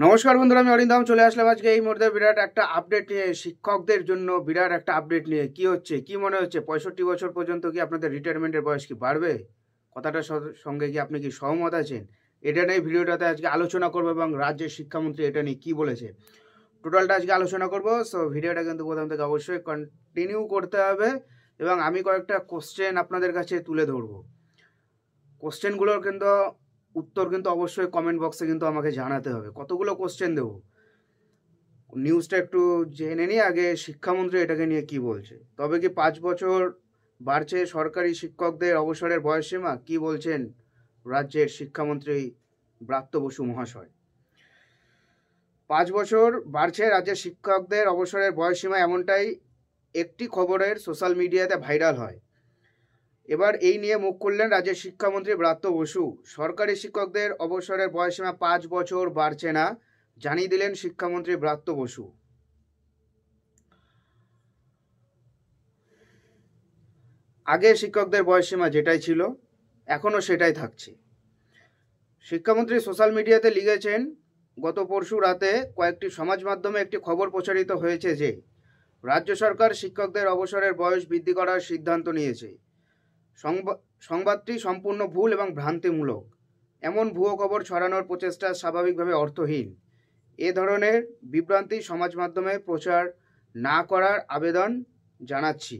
নমস্কার বন্ধুরা, আমি অরিন্দম চলে আসলাম আজকে এই মুহূর্তে বিরাট একটা আপডেট নিয়ে। শিক্ষকদের জন্য বিরাট একটা আপডেট নিয়ে। কি হচ্ছে, কি মনে হচ্ছে 65 বছর পর্যন্ত কি আপনাদের রিটায়ারমেন্টের বয়স কি বাড়বে? কথাটার সঙ্গে কি আপনি কি সহমত আছেন? এটা নিয়ে ভিডিওটাতে আজকে আলোচনা করবো এবং রাজ্যের শিক্ষামন্ত্রী এটা নিয়ে কি বলেছে টোটালটা আজকে আলোচনা করব। সো ভিডিওটা কিন্তু প্রথম থেকে অবশ্যই কন্টিনিউ করতে হবে এবং আমি কয়েকটা কোশ্চেন আপনাদের কাছে তুলে ধরবো। কোশ্চেনগুলোর কিন্তু উত্তর কিন্তু অবশ্যই কমেন্ট বক্সে কিন্তু আমাকে জানাতে হবে। কতগুলো কোশ্চেন দেবো, নিউজটা একটু জেনে নিয়ে আগে শিক্ষামন্ত্রী এটাকে নিয়ে কি বলছে। তবে কি 5 বছর বাড়ছে সরকারি শিক্ষকদের অবসরের বয়সসীমা, কি বলছেন রাজ্যের শিক্ষামন্ত্রী ব্রাত্য বসু মহাশয়। 5 বছর বাড়ছে রাজ্যের শিক্ষকদের অবসরের বয়সসীমা, এমনটাই একটি খবরের সোশ্যাল মিডিয়াতে ভাইরাল হয়। এবার এই নিয়ে মুখ খুললেন রাজ্যের শিক্ষামন্ত্রী ব্রাত্য বসু। সরকারি শিক্ষকদের অবসরের বয়সসীমা 5 বছর বাড়ছে না, জানিয়ে দিলেন শিক্ষামন্ত্রী ব্রাত্য বসু। আগে শিক্ষকদের বয়সসীমা যেটাই ছিল এখনও সেটাই থাকছে। শিক্ষামন্ত্রী সোশ্যাল মিডিয়াতে লিখেছেন, গত পরশু রাতে কয়েকটি সমাজ মাধ্যমে একটি খবর প্রচারিত হয়েছে যে রাজ্য সরকার শিক্ষকদের অবসরের বয়স বৃদ্ধি করার সিদ্ধান্ত নিয়েছে। সংবাদটি সম্পূর্ণ ভুল এবং ভ্রান্তিমূলক। এমন ভুয়ো খবর ছড়ানোর প্রচেষ্টা স্বাভাবিকভাবে অর্থহীন। এ ধরনের বিভ্রান্তি সমাজ মাধ্যমে প্রচার না করার আবেদন জানাচ্ছি।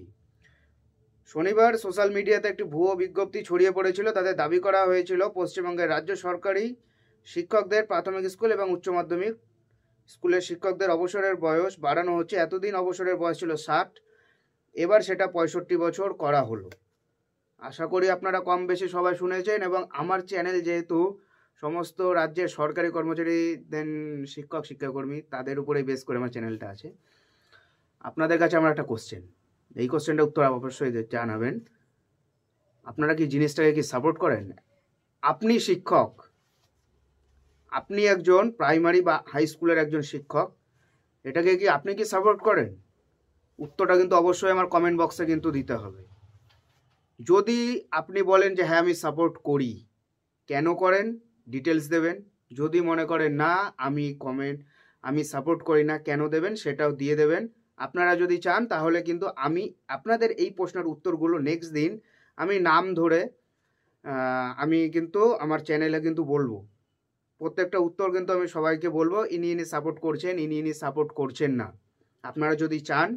শনিবার সোশ্যাল মিডিয়াতে একটি ভুয়ো বিজ্ঞপ্তি ছড়িয়ে পড়েছিল। তাতে দাবি করা হয়েছিল পশ্চিমবঙ্গের রাজ্য সরকারি শিক্ষকদের প্রাথমিক স্কুল এবং উচ্চ মাধ্যমিক স্কুলের শিক্ষকদের অবসরের বয়স বাড়ানো হচ্ছে। এতদিন অবসরের বয়স ছিল 60, এবার সেটা 65 বছর করা হলো। আশা করি আপনারা কম বেশি সবাই শুনেছেন এবং আমার চ্যানেল যেহেতু সমস্ত রাজ্যের সরকারি কর্মচারী দেন শিক্ষক শিক্ষাকর্মী তাদের উপরেই বেস করে আমার চ্যানেলটা আছে, আপনাদের কাছে আমার একটা কোশ্চেন, এই কোশ্চেনটা উত্তর অবশ্যই জানাবেন। আপনারা কি জিনিসটাকে কি সাপোর্ট করেন? আপনি শিক্ষক, আপনি একজন প্রাইমারি বা হাই স্কুলের একজন শিক্ষক, এটাকে কি আপনি কি সাপোর্ট করেন? উত্তরটা কিন্তু অবশ্যই আমার কমেন্ট বক্সে কিন্তু দিতে হবে। যদি আপনি বলেন যে হ্যাঁ আমি সাপোর্ট করি, কেন করেন ডিটেলস দেবেন। যদি মনে করেন না আমি সাপোর্ট করি না, কেন দেবেন সেটাও দিয়ে দেবেন। আপনারা যদি চান তাহলে কিন্তু আমি আপনাদের এই প্রশ্নের উত্তরগুলো নেক্সট দিন আমি নাম ধরে আমি কিন্তু আমার চ্যানেলে কিন্তু বলবো। প্রত্যেকটা উত্তর কিন্তু আমি সবাইকে বলবো, ইনি সাপোর্ট করছেন, ইনি সাপোর্ট করছেন না। আপনারা যদি চান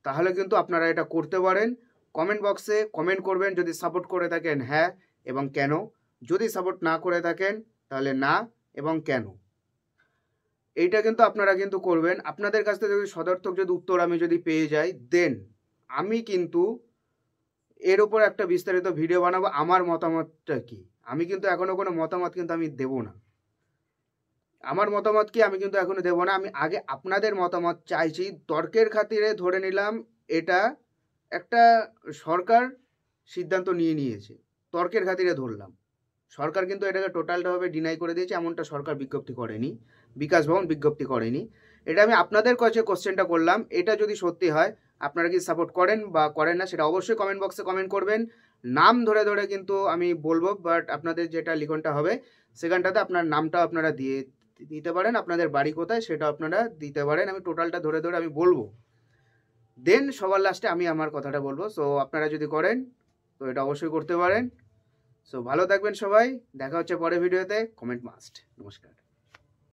তাহলে কিন্তু আপনারা এটা করতে পারেন। কমেন্ট বক্সে কমেন্ট করবেন যদি সাপোর্ট করে থাকেন হ্যাঁ এবং কেন, যদি সাপোর্ট না করে থাকেন তাহলে না এবং কেন। এইটা কিন্তু আপনারা কিন্তু করবেন। আপনাদের কাছ থেকে যদি সদর্থক যদি উত্তর আমি যদি পেয়ে যাই, দেন আমি কিন্তু এর উপর একটা বিস্তারিত ভিডিও বানাবো। আমার মতামতটা কি, আমি কিন্তু এখনও কোনো মতামত কিন্তু আমি দেবো না। আমার মতামত কি আমি কিন্তু এখনো দেবো না। আমি আগে আপনাদের মতামত চাইছি। তর্কের খাতিরে ধরে নিলাম এটা একটা সরকার সিদ্ধান্ত নিয়েছে, তর্কের খাতিরে ধরলাম। সরকার কিন্তু এটাকে টোটালভাবে ডিনাই করে দিয়েছে, এমনটা সরকার বিজ্ঞপ্তি করেনি, বিকাশ ভবন বিজ্ঞপ্তি করেনি। এটা আমি আপনাদের কাছে কোশ্চেনটা করলাম, এটা যদি সত্যি হয় আপনারা কি সাপোর্ট করেন বা করেন না সেটা অবশ্যই কমেন্ট বক্সে কমেন্ট করবেন। নাম ধরে ধরে কিন্তু আমি বলবো, বাট আপনাদের যেটা লিখনটা হবে সেখানটাতে আপনার নামটা আপনারা দিতে পারেন, আপনাদের বাড়ি কোথায় সেটা আপনারা দিতে পারেন। আমি টোটালটা ধরে ধরে আমি বলবো, দেন সবার লাস্টে আমি আমার কথাটা বলবো। সো আপনারা যদি করেন তো এটা অবশ্যই করতে পারেন। সো ভালো থাকবেন সবাই, দেখা হচ্ছে পরের ভিডিওতে। Comment must. নমস্কার।